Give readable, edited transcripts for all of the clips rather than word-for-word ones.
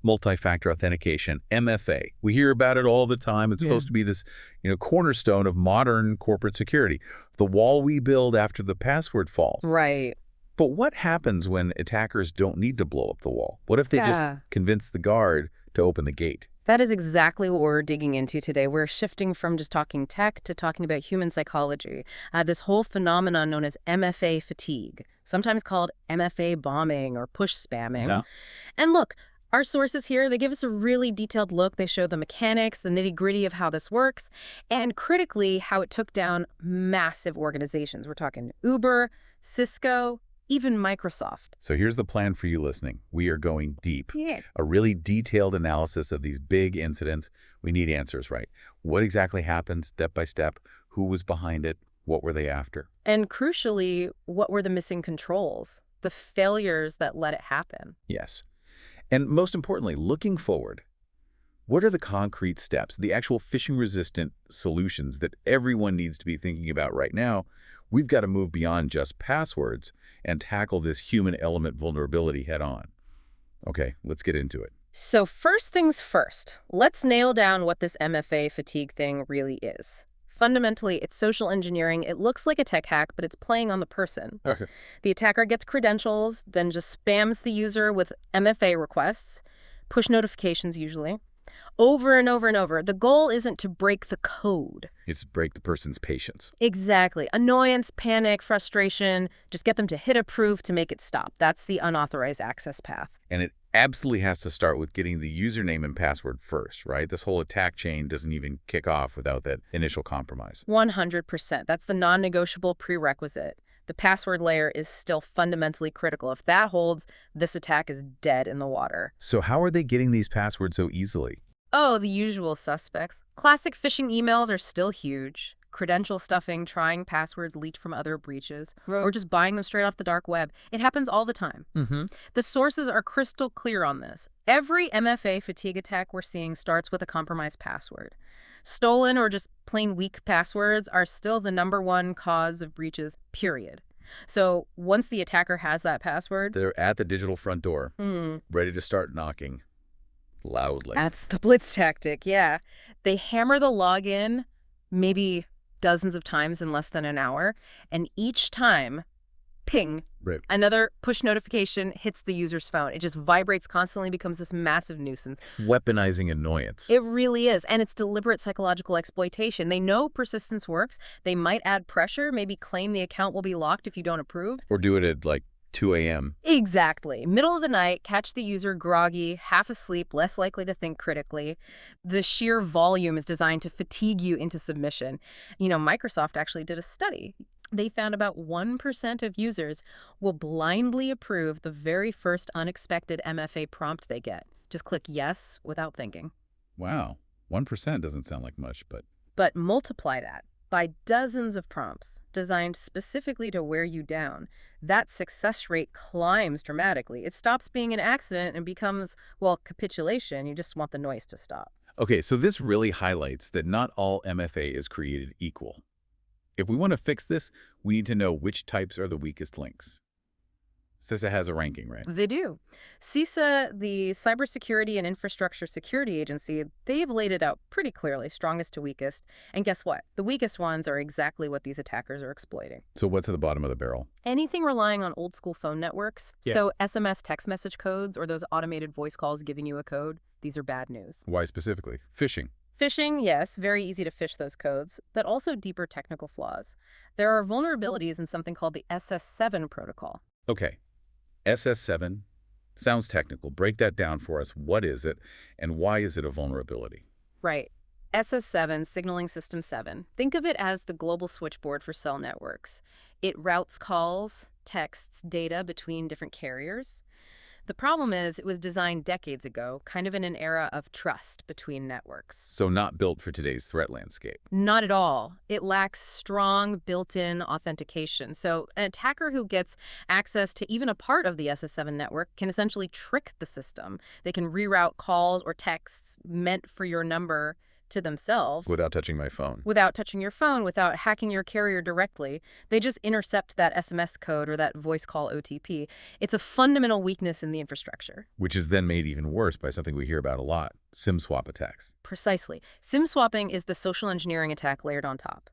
Multi-Factor Authentication, MFA. We hear about it all the time. It's supposed to be this, cornerstone of modern corporate security. The wall we build after the password falls. Right. But what happens when attackers don't need to blow up the wall? What if they just convince the guard to open the gate? That is exactly what we're digging into today. We're shifting from just talking tech to talking about human psychology. This whole phenomenon known as MFA fatigue, sometimes called MFA bombing or push spamming. Yeah. And look, our sources here, they give us a really detailed look. They show the mechanics, the nitty-gritty of how this works, and critically, how it took down massive organizations. We're talking Uber, Cisco, even Microsoft. So here's the plan for you listening. We are going deep. Yeah. A really detailed analysis of these big incidents. We need answers, right? What exactly happened step by step? Who was behind it? What were they after? And crucially, what were the missing controls? The failures that let it happen? Yes. And most importantly, looking forward, what are the concrete steps, the actual phishing-resistant solutions that everyone needs to be thinking about right now? We've got to move beyond just passwords and tackle this human element vulnerability head on. Okay, let's get into it. So first things first, let's nail down what this MFA fatigue thing really is. Fundamentally, it's social engineering. It looks like a tech hack, but it's playing on the person. Okay. The attacker gets credentials, then just spams the user with MFA requests, push notifications usually, over and over and over. The goal isn't to break the code. It's to break the person's patience. Exactly. Annoyance, panic, frustration, just get them to hit approve to make it stop. That's the unauthorized access path. And it absolutely has to start with getting the username and password first, right? This whole attack chain doesn't even kick off without that initial compromise. 100%. That's the non-negotiable prerequisite. The password layer is still fundamentally critical. If that holds, this attack is dead in the water. So how are they getting these passwords so easily? Oh, the usual suspects. Classic phishing emails are still huge. Credential stuffing, trying passwords leaked from other breaches, or just buying them straight off the dark web. It happens all the time. The sources are crystal clear on this. Every MFA fatigue attack we're seeing starts with a compromised password. Stolen or just plain weak passwords are still the #1 cause of breaches, period. So once the attacker has that password, They're at the digital front door, ready to start knocking loudly. that's the blitz tactic, yeah. They hammer the login maybe dozens of times in less than an hour, and each time, ping, Right. another push notification hits the user's phone. It just vibrates constantly, becomes this massive nuisance. Weaponizing annoyance. It really is, and it's deliberate psychological exploitation. They know persistence works. They might add pressure, maybe claim the account will be locked if you don't approve. Or do it at like 2 a.m. Exactly. Middle of the night, catch the user groggy, half asleep, less likely to think critically. The sheer volume is designed to fatigue you into submission. Microsoft actually did a study. They found about 1% of users will blindly approve the very first unexpected MFA prompt they get. Just click yes without thinking. Wow. 1% doesn't sound like much, but... But multiply that by dozens of prompts designed specifically to wear you down. That success rate climbs dramatically. It stops being an accident and becomes, well, capitulation. You just want the noise to stop. Okay, so this really highlights that not all MFA is created equal. If we want to fix this, we need to know which types are the weakest links. CISA has a ranking, right? They do. CISA, the Cybersecurity and Infrastructure Security Agency, they've laid it out pretty clearly, strongest to weakest. And guess what? The weakest ones are exactly what these attackers are exploiting. So what's at the bottom of the barrel? Anything relying on old school phone networks. Yes. So SMS text message codes or those automated voice calls giving you a code, these are bad news. Why specifically? Phishing. Phishing, yes, very easy to phish those codes, but also deeper technical flaws. There are vulnerabilities in something called the SS7 protocol. Okay. SS7 sounds technical. Break that down for us. What is it, and why is it a vulnerability? Right. SS7, Signaling System 7. Think of it as the global switchboard for cell networks. It routes calls, texts, data between different carriers. The problem is it was designed decades ago, kind of in an era of trust between networks. So not built for today's threat landscape. Not at all. It lacks strong built-in authentication. So an attacker who gets access to even a part of the SS7 network can essentially trick the system. They can reroute calls or texts meant for your number to themselves. Without touching my phone. Without touching your phone, without hacking your carrier directly. They just intercept that SMS code or that voice call OTP. It's a fundamental weakness in the infrastructure. Which is then made even worse by something we hear about a lot, SIM swap attacks. Precisely. SIM swapping is the social engineering attack layered on top.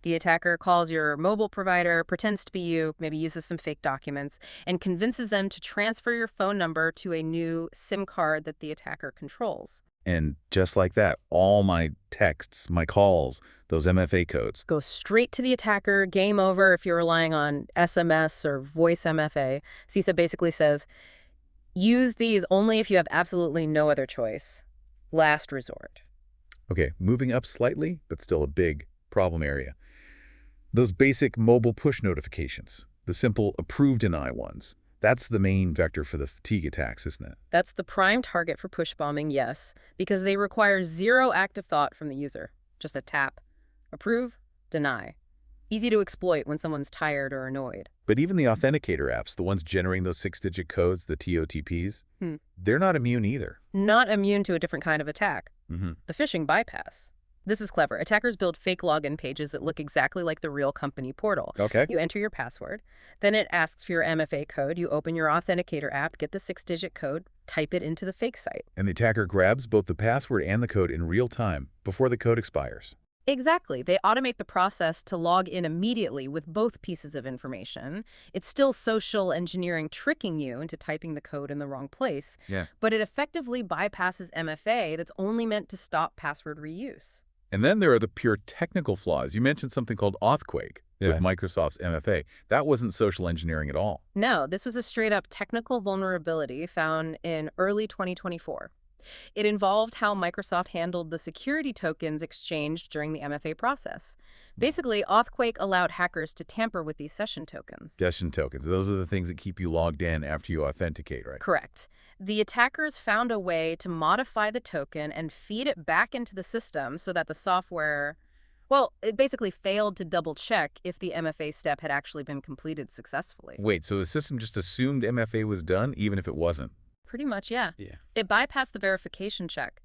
The attacker calls your mobile provider, pretends to be you, maybe uses some fake documents, and convinces them to transfer your phone number to a new SIM card that the attacker controls. And just like that, all my texts, my calls, those MFA codes go straight to the attacker, game over if you're relying on SMS or voice MFA. CISA basically says, use these only if you have absolutely no other choice. Last resort. Okay, moving up slightly, but still a big problem area. Those basic mobile push notifications, the simple approve deny ones, that's the main vector for the fatigue attacks, isn't it? That's the prime target for push bombing, yes, because they require zero active thought from the user. Just a tap. Approve, deny. Easy to exploit when someone's tired or annoyed. But even the authenticator apps, the ones generating those 6-digit codes, the TOTPs, they're not immune either. Not immune to a different kind of attack. The phishing bypass. This is clever. Attackers build fake login pages that look exactly like the real company portal. Okay. You enter your password. Then it asks for your MFA code. You open your authenticator app, get the 6-digit code, type it into the fake site. And the attacker grabs both the password and the code in real time before the code expires. Exactly. They automate the process to log in immediately with both pieces of information. It's still social engineering tricking you into typing the code in the wrong place. But it effectively bypasses MFA that's only meant to stop password reuse. And then there are the pure technical flaws. You mentioned something called Authquake with Microsoft's MFA. That wasn't social engineering at all. No, this was a straight-up technical vulnerability found in early 2024. It involved how Microsoft handled the security tokens exchanged during the MFA process. Basically, Authquake allowed hackers to tamper with these session tokens. Session tokens. Those are the things that keep you logged in after you authenticate, right? Correct. The attackers found a way to modify the token and feed it back into the system so that the software, well, it basically failed to double-check if the MFA step had actually been completed successfully. Wait, so the system just assumed MFA was done even if it wasn't? Pretty much, yeah. It bypassed the verification check.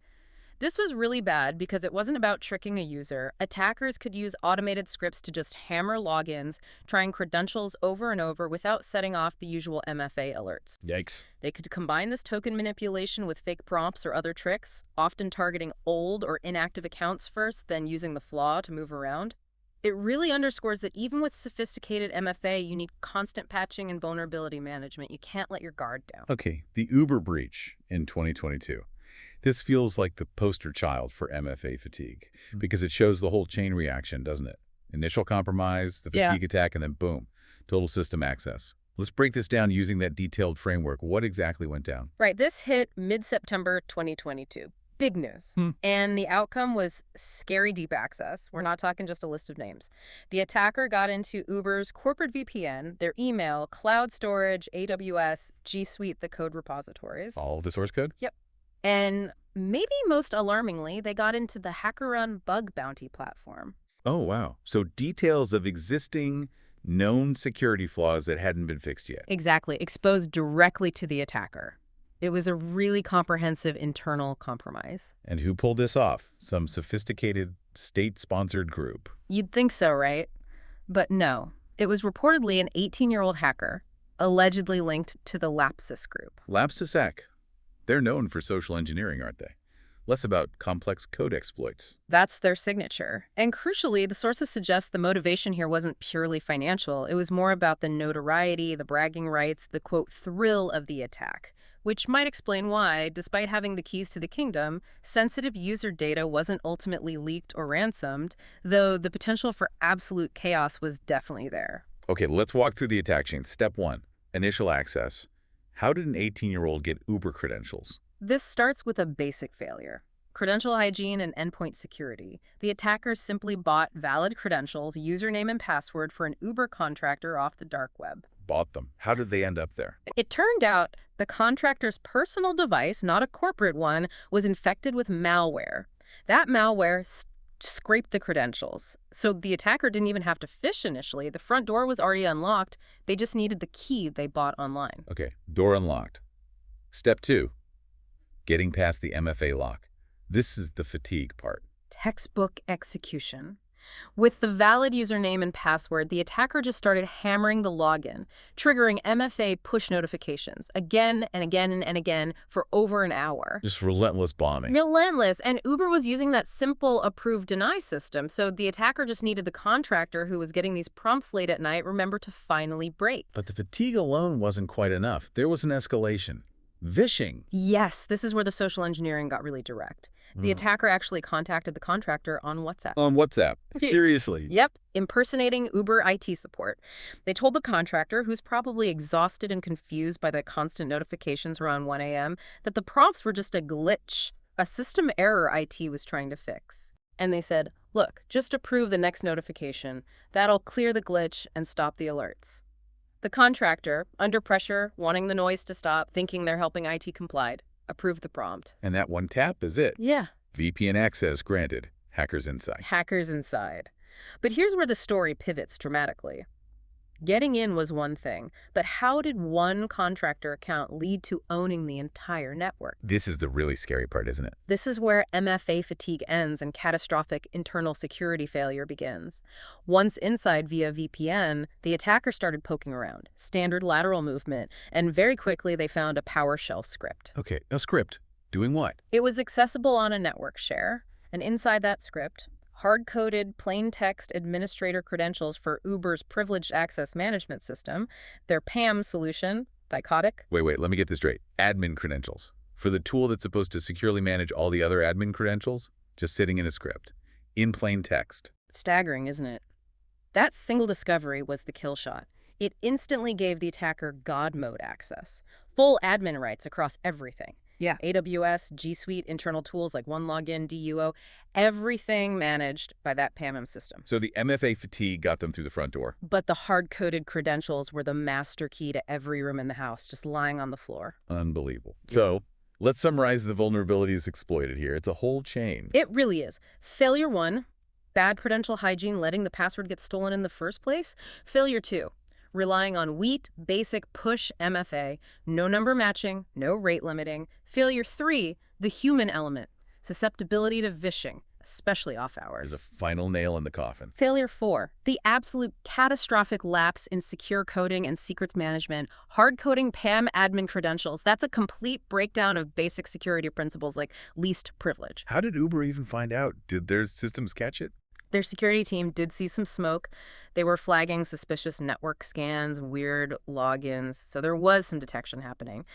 This was really bad because it wasn't about tricking a user. Attackers could use automated scripts to just hammer logins, trying credentials over and over without setting off the usual MFA alerts. Yikes. They could combine this token manipulation with fake prompts or other tricks, often targeting old or inactive accounts first, then using the flaw to move around. It really underscores that even with sophisticated MFA, you need constant patching and vulnerability management. You can't let your guard down. Okay, the Uber breach in 2022. This feels like the poster child for MFA fatigue because it shows the whole chain reaction, doesn't it? Initial compromise, the fatigue attack, and then boom, total system access. Let's break this down using that detailed framework. What exactly went down? Right, this hit mid-September 2022. Big news. And the outcome was scary deep access. We're not talking just a list of names. The attacker got into Uber's corporate VPN, their email, cloud storage, AWS, G Suite, the code repositories. All of the source code? Yep. And maybe most alarmingly, they got into the HackerRun bug bounty platform. Oh, wow. So details of existing known security flaws that hadn't been fixed yet. Exactly. Exposed directly to the attacker. It was a really comprehensive internal compromise. And who pulled this off? Some sophisticated state-sponsored group. You'd think so, right? But no. It was reportedly an 18-year-old hacker, allegedly linked to the Lapsus group. Lapsus. They're known for social engineering, aren't they? Less about complex code exploits. That's their signature. And crucially, the sources suggest the motivation here wasn't purely financial. It was more about the notoriety, the bragging rights, the, quote, thrill of the attack. Which might explain why, despite having the keys to the kingdom, sensitive user data wasn't ultimately leaked or ransomed, though the potential for absolute chaos was definitely there. Okay, let's walk through the attack chain. Step 1, initial access. How did an 18-year-old get Uber credentials? This starts with a basic failure. Credential hygiene and endpoint security. The attackers simply bought valid credentials, username and password for an Uber contractor off the dark web. Bought them. How did they end up there? It turned out the contractor's personal device, not a corporate one, was infected with malware. That malware scraped the credentials. So the attacker didn't even have to phish initially. The front door was already unlocked. They just needed the key they bought online. Okay, door unlocked. Step 2, getting past the MFA lock. This is the fatigue part. Textbook execution. With the valid username and password, the attacker just started hammering the login, triggering MFA push notifications again and again and again for over an hour. Just relentless bombing. Relentless. And Uber was using that simple approve deny system, so the attacker just needed the contractor who was getting these prompts late at night remember to finally break. But the fatigue alone wasn't quite enough. There was an escalation. Phishing. Yes, this is where the social engineering got really direct. The attacker actually contacted the contractor on WhatsApp. On WhatsApp? Seriously? Yep, impersonating Uber IT support. They told the contractor, who's probably exhausted and confused by the constant notifications around 1 a.m., that the prompts were just a glitch, a system error IT was trying to fix. And they said, look, just approve the next notification. That'll clear the glitch and stop the alerts. The contractor, under pressure, wanting the noise to stop, thinking they're helping IT, complied. Approved the prompt. And that one tap is it. Yeah. VPN access granted. Hackers inside. Hackers inside. But here's where the story pivots dramatically. Getting in was one thing, but how did one contractor account lead to owning the entire network? This is the really scary part, isn't it? This is where MFA fatigue ends and catastrophic internal security failure begins. Once inside via VPN, the attacker started poking around, standard lateral movement, and very quickly they found a PowerShell script. Okay, a script. Doing what? It was accessible on a network share, and inside that script, hard-coded plain text administrator credentials for Uber's privileged access management system, their PAM solution, Dichotic. Wait, let me get this straight. Admin credentials. For the tool that's supposed to securely manage all the other admin credentials, just sitting in a script. In plain text. Staggering, isn't it? That single discovery was the kill shot. It instantly gave the attacker God mode access, full admin rights across everything. Yeah. AWS, G Suite, internal tools like OneLogin, DUO, everything managed by that PAM system. So the MFA fatigue got them through the front door. But the hard-coded credentials were the master key to every room in the house, just lying on the floor. Unbelievable. So let's summarize the vulnerabilities exploited here. It's a whole chain. It really is. Failure 1, bad credential hygiene, letting the password get stolen in the first place. Failure 2, relying on wheat, basic, push MFA, no number matching, no rate limiting. Failure 3, the human element, susceptibility to phishing, especially off hours. There's a final nail in the coffin. Failure 4, the absolute catastrophic lapse in secure coding and secrets management, hard coding PAM admin credentials. That's a complete breakdown of basic security principles like least privilege. How did Uber even find out? Did their systems catch it? Their security team did see some smoke. They were flagging suspicious network scans, weird logins, so there was some detection happening.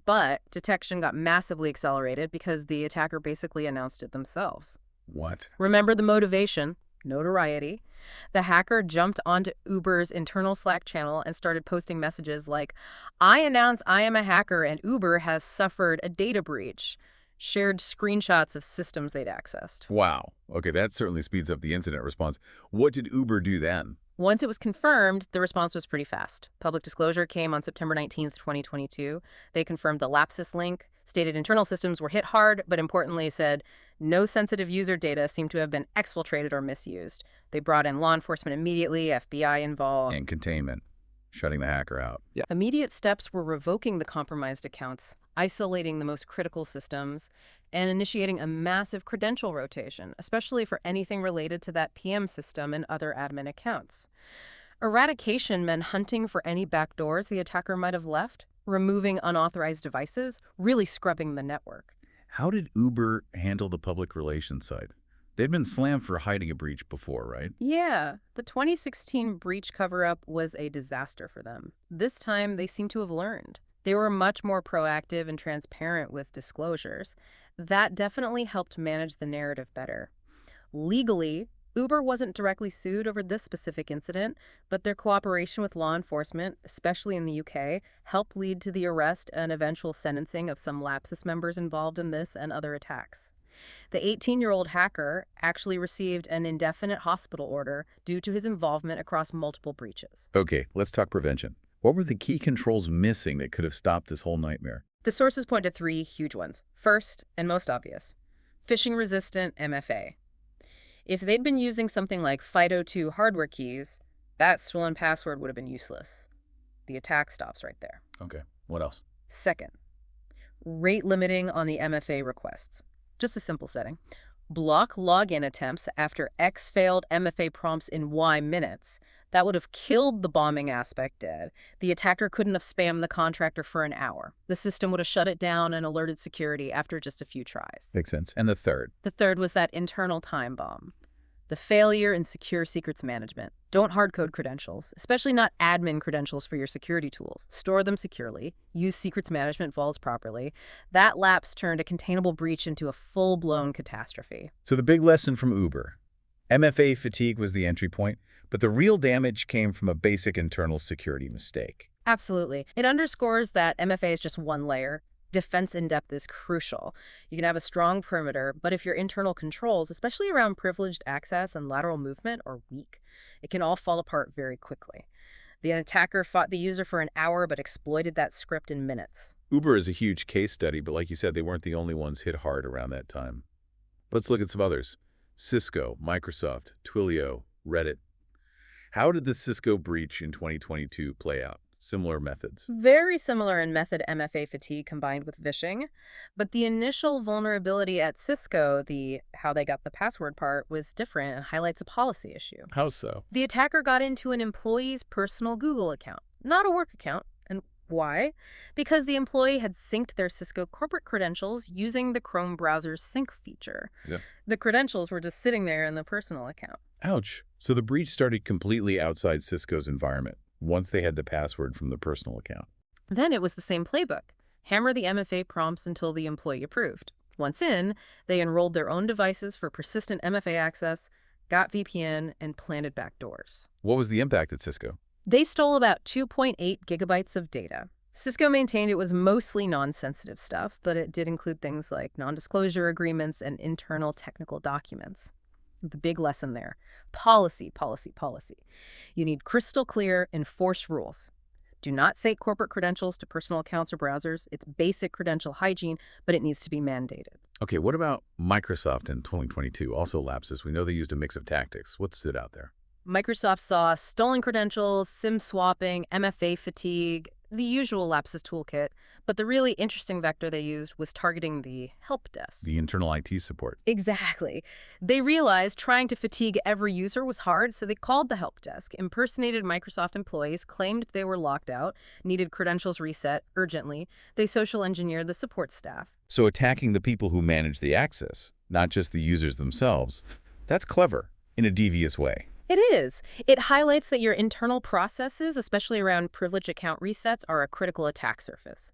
But detection got massively accelerated because the attacker basically announced it themselves. What? Remember the motivation, notoriety. The hacker jumped onto Uber's internal Slack channel and started posting messages like, I announce I am a hacker and Uber has suffered a data breach. Shared screenshots of systems they'd accessed. Wow. Okay, that certainly speeds up the incident response. What did Uber do then? Once it was confirmed, the response was pretty fast. Public disclosure came on September 19th, 2022. They confirmed the Lapsus link, stated internal systems were hit hard, but importantly said no sensitive user data seemed to have been exfiltrated or misused. They brought in law enforcement immediately, FBI involved. And containment. Shutting the hacker out. Yeah. Immediate steps were revoking the compromised accounts, isolating the most critical systems, and initiating a massive credential rotation, especially for anything related to that PM system and other admin accounts. Eradication meant hunting for any backdoors the attacker might have left, removing unauthorized devices, really scrubbing the network. How did Uber handle the public relations side? They'd been slammed for hiding a breach before, right? Yeah, the 2016 breach cover-up was a disaster for them. This time, they seem to have learned. They were much more proactive and transparent with disclosures. That definitely helped manage the narrative better. Legally, Uber wasn't directly sued over this specific incident, but their cooperation with law enforcement, especially in the UK, helped lead to the arrest and eventual sentencing of some Lapsus members involved in this and other attacks. The 18-year-old hacker actually received an indefinite hospital order due to his involvement across multiple breaches. Okay, let's talk prevention. What were the key controls missing that could have stopped this whole nightmare? The sources point to 3 huge ones. First, and most obvious, phishing-resistant MFA. If they'd been using something like FIDO2 hardware keys, that stolen password would have been useless. The attack stops right there. Okay, what else? Second, rate limiting on the MFA requests. Just a simple setting. block login attempts after X failed MFA prompts in Y minutes. That would have killed the bombing aspect dead. The attacker couldn't have spammed the contractor for an hour. The system would have shut it down and alerted security after just a few tries. Makes sense. And the third? The third was that internal time bomb. The failure in secure secrets management. Don't hardcode credentials, especially not admin credentials for your security tools. Store them securely. Use secrets management vaults properly. That lapse turned a containable breach into a full-blown catastrophe. So the big lesson from Uber. MFA fatigue was the entry point, but the real damage came from a basic internal security mistake. Absolutely. It underscores that MFA is just one layer. Defense in depth is crucial. You can have a strong perimeter, but if your internal controls, especially around privileged access and lateral movement, are weak, it can all fall apart very quickly. The attacker fought the user for an hour but exploited that script in minutes. Uber is a huge case study, but like you said, they weren't the only ones hit hard around that time. Let's look at some others. Cisco, Microsoft, Twilio, Reddit. How did the Cisco breach in 2022 play out? Similar methods. Very similar in method MFA fatigue combined with phishing, but the initial vulnerability at Cisco, the how they got the password part, was different and highlights a policy issue. How so? The attacker got into an employee's personal Google account, not a work account. And why? Because the employee had synced their Cisco corporate credentials using the Chrome browser's sync feature. Yeah. The credentials were just sitting there in the personal account. Ouch. So the breach started completely outside Cisco's environment, once they had the password from the personal account. Then it was the same playbook. Hammer the MFA prompts until the employee approved. Once in, they enrolled their own devices for persistent MFA access, got VPN, and planted backdoors. What was the impact at Cisco? They stole about 2.8 gigabytes of data. Cisco maintained it was mostly non-sensitive stuff, but it did include things like non-disclosure agreements and internal technical documents. The big lesson there: policy, policy, policy. You need crystal clear, enforced rules. Do not sync corporate credentials to personal accounts or browsers. It's basic credential hygiene, but it needs to be mandated. Okay, what about Microsoft in 2022? Also Lapsus. We know they used a mix of tactics. What stood out there? Microsoft saw stolen credentials, SIM swapping, MFA fatigue, the usual Lapsus toolkit, but the really interesting vector they used was targeting the help desk. The internal IT support. Exactly. They realized trying to fatigue every user was hard, so they called the help desk, impersonated Microsoft employees, claimed they were locked out, needed credentials reset urgently. They social engineered the support staff. So attacking the people who manage the access, not just the users themselves, that's clever in a devious way. It is. It highlights that your internal processes, especially around privileged account resets, are a critical attack surface.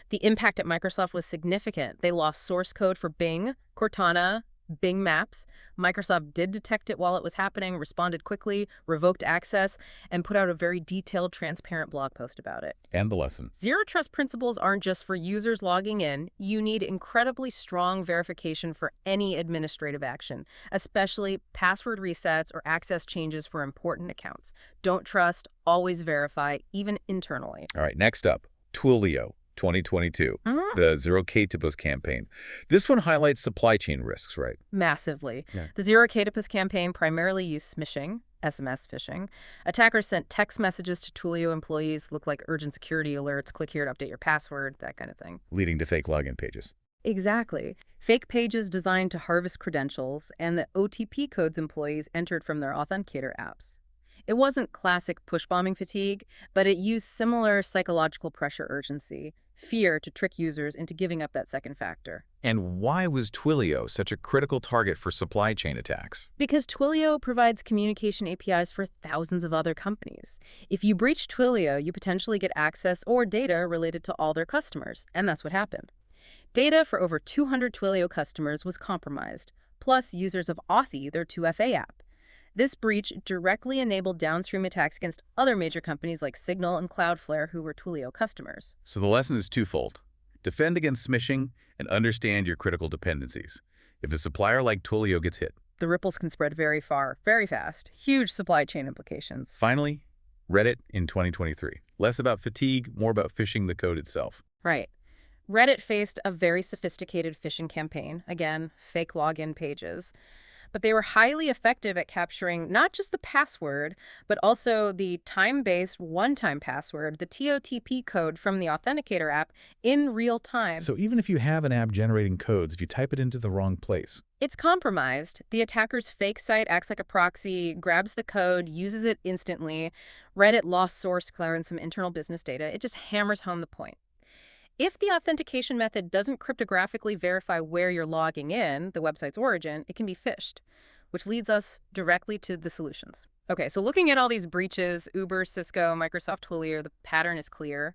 The impact at Microsoft was significant. They lost source code for Bing, Cortana, Bing Maps. Microsoft did detect it while it was happening, responded quickly, revoked access, and put out a very detailed, transparent blog post about it. And the lesson. Zero trust principles aren't just for users logging in. You need incredibly strong verification for any administrative action, especially password resets or access changes for important accounts. Don't trust, always verify, even internally. All right, next up, Twilio. 2022, the Zero KTPUS campaign. This one highlights supply chain risks, right? Massively. Yeah. The Zero KTPUS campaign primarily used smishing, SMS phishing. Attackers sent text messages to Twilio employees, look like urgent security alerts, click here to update your password, that kind of thing. Leading to fake login pages. Exactly. Fake pages designed to harvest credentials and the OTP codes employees entered from their authenticator apps. It wasn't classic push bombing fatigue, but it used similar psychological pressure urgency, fear to trick users into giving up that second factor. And why was Twilio such a critical target for supply chain attacks? Because Twilio provides communication APIs for thousands of other companies. If you breach Twilio, you potentially get access or data related to all their customers, and that's what happened. Data for over 200 Twilio customers was compromised, plus users of Authy, their 2FA app. This breach directly enabled downstream attacks against other major companies like Signal and Cloudflare who were Twilio customers. So the lesson is twofold. Defend against smishing and understand your critical dependencies. If a supplier like Twilio gets hit. The ripples can spread very far, very fast. Huge supply chain implications. Finally, Reddit in 2023. Less about fatigue, more about phishing the code itself. Right. Reddit faced a very sophisticated phishing campaign. Again, fake login pages. but they were highly effective at capturing not just the password, but also the time-based one-time password, the TOTP code from the Authenticator app, in real time. So even if you have an app generating codes, if you type it into the wrong place. It's compromised. The attacker's fake site acts like a proxy, grabs the code, uses it instantly. Reddit lost source clearance some internal business data. It just hammers home the point. If the authentication method doesn't cryptographically verify where you're logging in, the website's origin, it can be phished, which leads us directly to the solutions. Okay, so looking at all these breaches, Uber, Cisco, Microsoft Twilio, the pattern is clear.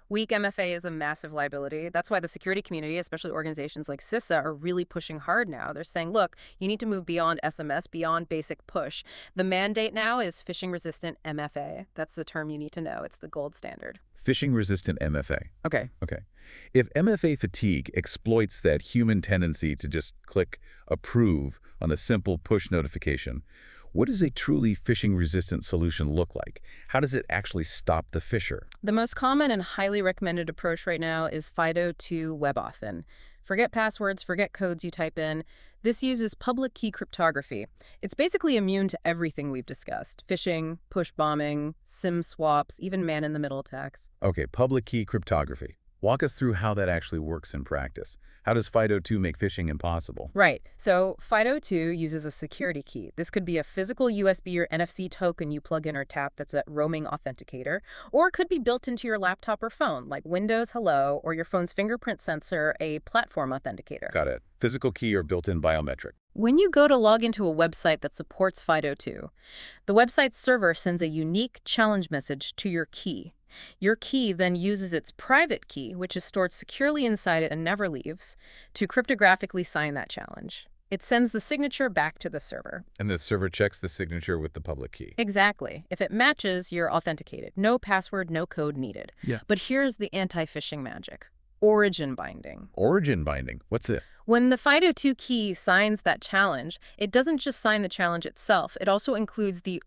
Weak MFA is a massive liability. That's why the security community, especially organizations like CISA, are really pushing hard now. They're saying, look, you need to move beyond SMS, beyond basic push. The mandate now is phishing-resistant MFA. That's the term you need to know. It's the gold standard. Phishing-resistant MFA. Okay. Okay. If MFA fatigue exploits that human tendency to just click approve on a simple push notification, what does a truly phishing-resistant solution look like? How does it actually stop the phisher? The most common and highly recommended approach right now is FIDO2 WebAuthn. Forget passwords, forget codes you type in. This uses public key cryptography. It's basically immune to everything we've discussed: phishing, push bombing, SIM swaps, even man-in-the-middle attacks. Okay, public key cryptography. Walk us through how that actually works in practice. How does FIDO2 make phishing impossible? Right. So FIDO2 uses a security key. This could be a physical USB or NFC token you plug in or tap that's a roaming authenticator, or it could be built into your laptop or phone, like Windows Hello or your phone's fingerprint sensor, a platform authenticator. Got it. Physical key or built-in biometric. When you go to log into a website that supports FIDO2, the website's server sends a unique challenge message to your key. Your key then uses its private key, which is stored securely inside it and never leaves, to cryptographically sign that challenge. It sends the signature back to the server. And the server checks the signature with the public key. Exactly. If it matches, you're authenticated. No password, no code needed. Yeah. But here's the anti-phishing magic: origin binding. Origin binding. What's it? When the FIDO2 key signs that challenge, it doesn't just sign the challenge itself. It also includes the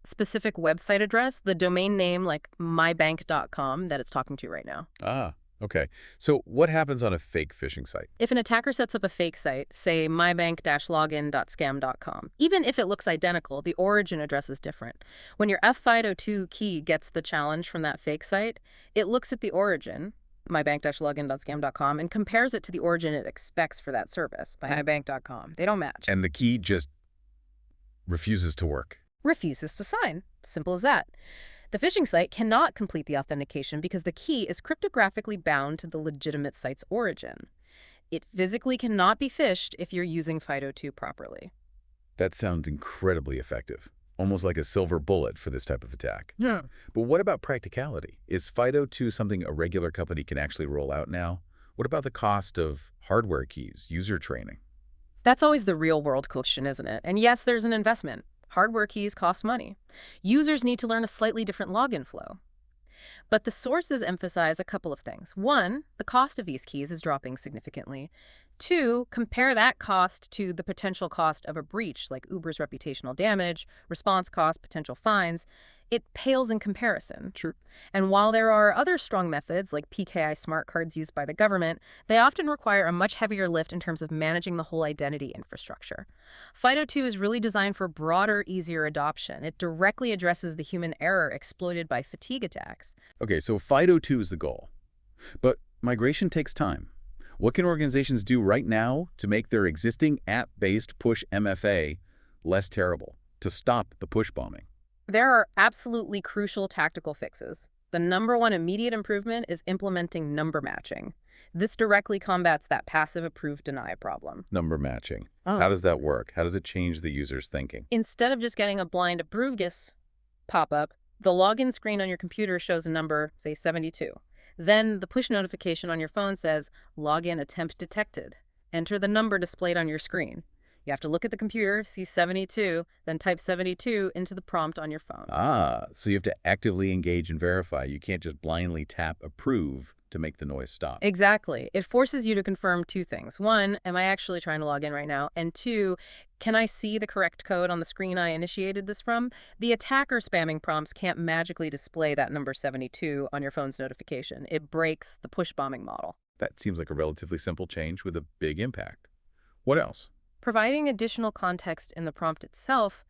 specific website address, the domain name like mybank.com that it's talking to right now. Ah, okay. So what happens on a fake phishing site? If an attacker sets up a fake site, say mybank-login.scam.com, even if it looks identical, the origin address is different. When your FIDO2 key gets the challenge from that fake site, it looks at the origin, mybank-login.scam.com, and compares it to the origin it expects for that service, mybank.com. They don't match. And the key just refuses to work. Refuses to sign. Simple as that. The phishing site cannot complete the authentication because the key is cryptographically bound to the legitimate site's origin. It physically cannot be phished if you're using FIDO2 properly. That sounds incredibly effective. Almost like a silver bullet for this type of attack. Yeah. But what about practicality? Is FIDO2 something a regular company can actually roll out now? What about the cost of hardware keys, user training? That's always the real-world question, isn't it? And yes, there's an investment. Hardware keys cost money. Users need to learn a slightly different login flow. But the sources emphasize a couple of things. One, the cost of these keys is dropping significantly. Two, compare that cost to the potential cost of a breach, like Uber's reputational damage, response cost, potential fines. It pales in comparison. Sure. And while there are other strong methods, like PKI smart cards used by the government, they often require a much heavier lift in terms of managing the whole identity infrastructure. FIDO2 is really designed for broader, easier adoption. It directly addresses the human error exploited by fatigue attacks. Okay, so FIDO2 is the goal. But migration takes time. What can organizations do right now to make their existing app-based push MFA less terrible, to stop the push bombing? There are absolutely crucial tactical fixes. The number one immediate improvement is implementing number matching. This directly combats that passive approve deny problem. Number matching. Oh. How does that work? How does it change the user's thinking? Instead of just getting a blind approve pop-up, the login screen on your computer shows a number, say 72. Then the push notification on your phone says, login attempt detected. Enter the number displayed on your screen. You have to look at the computer, see 72, then type 72 into the prompt on your phone. Ah, so you have to actively engage and verify. You can't just blindly tap approve to make the noise stop. Exactly. It forces you to confirm two things. One, am I actually trying to log in right now? And two, can I see the correct code on the screen I initiated this from? The attacker spamming prompts can't magically display that number 72 on your phone's notification. It breaks the push bombing model. That seems like a relatively simple change with a big impact. What else? Providing additional context in the prompt itself,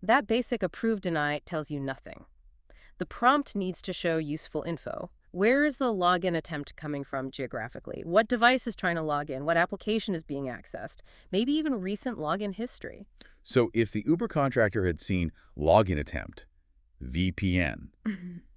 that basic approve deny tells you nothing. The prompt needs to show useful info. Where is the login attempt coming from geographically? What device is trying to log in? What application is being accessed? Maybe even recent login history. So if the Uber contractor had seen login attempt, VPN,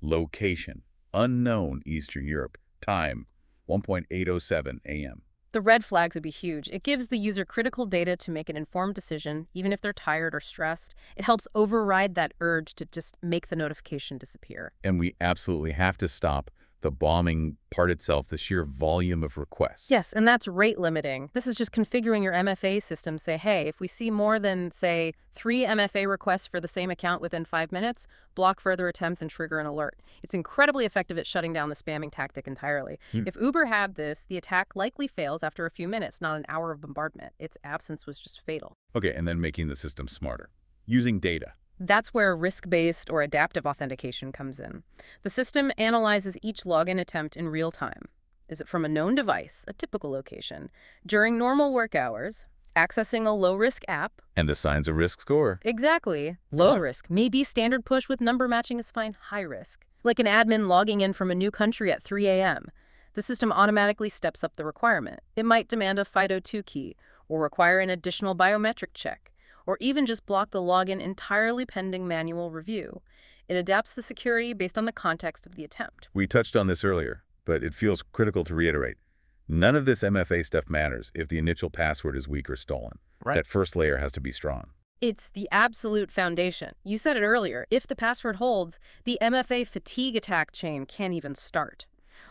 location, unknown Eastern Europe, time, 1.807 a.m. The red flags would be huge. It gives the user critical data to make an informed decision, even if they're tired or stressed. It helps override that urge to just make the notification disappear. And we absolutely have to stop the bombing part itself, the sheer volume of requests. Yes, and that's rate limiting. This is just configuring your MFA system. Say, hey, if we see more than, say, 3 MFA requests for the same account within 5 minutes, block further attempts and trigger an alert. It's incredibly effective at shutting down the spamming tactic entirely. If Uber had this, the attack likely fails after a few minutes, not an hour of bombardment. Its absence was just fatal. Okay, and then making the system smarter, using data. That's where risk-based or adaptive authentication comes in. The system analyzes each login attempt in real time. Is it from a known device, a typical location, during normal work hours, accessing a low-risk app? And assigns a risk score. Exactly. Low risk. Maybe standard push with number matching is fine. High risk. Like an admin logging in from a new country at 3 a.m. The system automatically steps up the requirement. It might demand a FIDO2 key or require an additional biometric check, or even just block the login entirely pending manual review. It adapts the security based on the context of the attempt. We touched on this earlier, but it feels critical to reiterate. None of this MFA stuff matters if the initial password is weak or stolen. Right. That first layer has to be strong. It's the absolute foundation. You said it earlier. If the password holds, the MFA fatigue attack chain can't even start.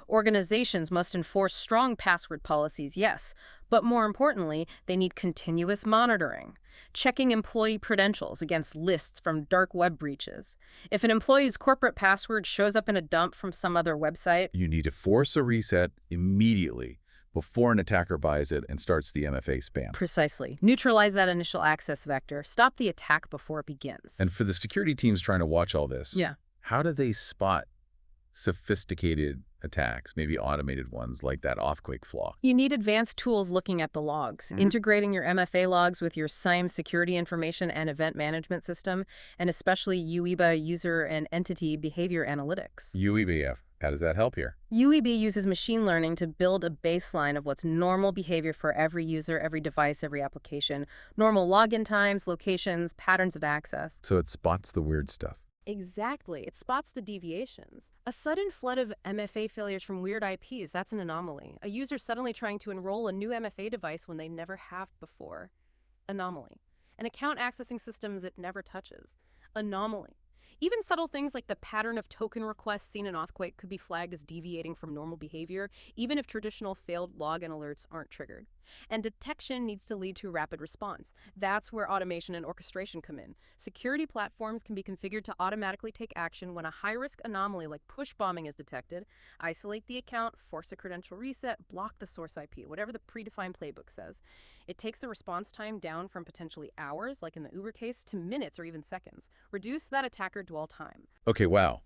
Organizations must enforce strong password policies, yes, but more importantly, they need continuous monitoring, checking employee credentials against lists from dark web breaches. If an employee's corporate password shows up in a dump from some other website, You need to force a reset immediately before an attacker buys it and starts the MFA spam. precisely. Neutralize that initial access vector. Stop the attack before it begins. And for the security teams trying to watch all this, Yeah. how do they spot sophisticated attacks, maybe automated ones like that Authquake flaw? You need advanced tools looking at the logs, integrating your MFA logs with your SIEM security information and event management system, and especially UEBA user and entity behavior analytics. UEBF, how does that help here? UEB uses machine learning to build a baseline of what's normal behavior for every user, every device, every application, normal login times, locations, patterns of access. So it spots the weird stuff. Exactly. It spots the deviations. A sudden flood of MFA failures from weird IPs, that's an anomaly. A user suddenly trying to enroll a new MFA device when they never have before. Anomaly. An account accessing systems it never touches. Anomaly. Even subtle things like the pattern of token requests seen in Authquake could be flagged as deviating from normal behavior, even if traditional failed login alerts aren't triggered. And detection needs to lead to rapid response. That's where automation and orchestration come in. Security platforms can be configured to automatically take action when a high-risk anomaly like push bombing is detected, isolate the account, force a credential reset, block the source IP, whatever the predefined playbook says. It takes the response time down from potentially hours, like in the Uber case, to minutes or even seconds. Reduce that attacker dwell time. Okay, wow.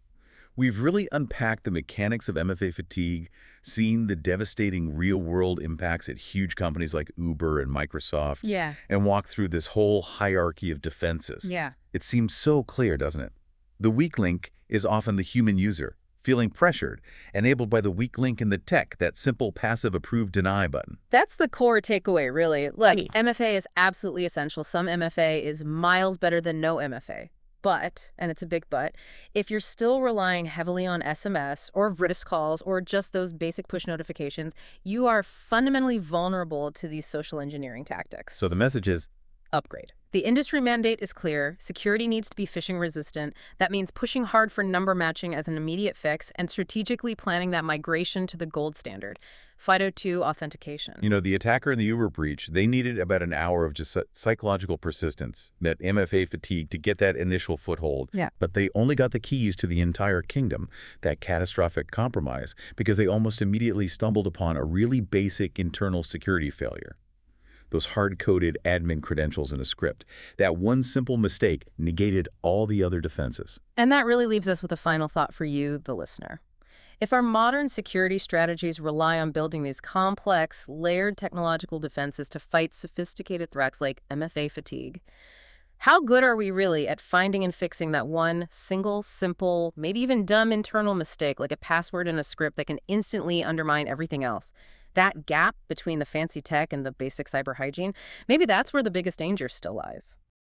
We've really unpacked the mechanics of MFA fatigue, seen the devastating real-world impacts at huge companies like Uber and Microsoft, Yeah. and walked through this whole hierarchy of defenses. Yeah. It seems so clear, doesn't it? The weak link is often the human user, feeling pressured, enabled by the weak link in the tech, that simple passive approve deny button. That's the core takeaway, really. Look, MFA is absolutely essential. Some MFA is miles better than no MFA. But, and it's a big but, if you're still relying heavily on SMS or British calls or just those basic push notifications, you are fundamentally vulnerable to these social engineering tactics. So the message is, Upgrade. The industry mandate is clear. Security needs to be phishing resistant. That means pushing hard for number matching as an immediate fix and strategically planning that migration to the gold standard, FIDO2 authentication. you know, the attacker in the Uber breach, they needed about an hour of just psychological persistence, that MFA fatigue to get that initial foothold. Yeah. But they only got the keys to the entire kingdom, that catastrophic compromise, because they almost immediately stumbled upon a really basic internal security failure. Those hard-coded admin credentials in a script. That one simple mistake negated all the other defenses. And that really leaves us with a final thought for you, the listener. If our modern security strategies rely on building these complex, layered technological defenses to fight sophisticated threats like MFA fatigue, how good are we really at finding and fixing that one single, simple, maybe even dumb internal mistake like a password in a script that can instantly undermine everything else? That gap between the fancy tech and the basic cyber hygiene, maybe that's where the biggest danger still lies.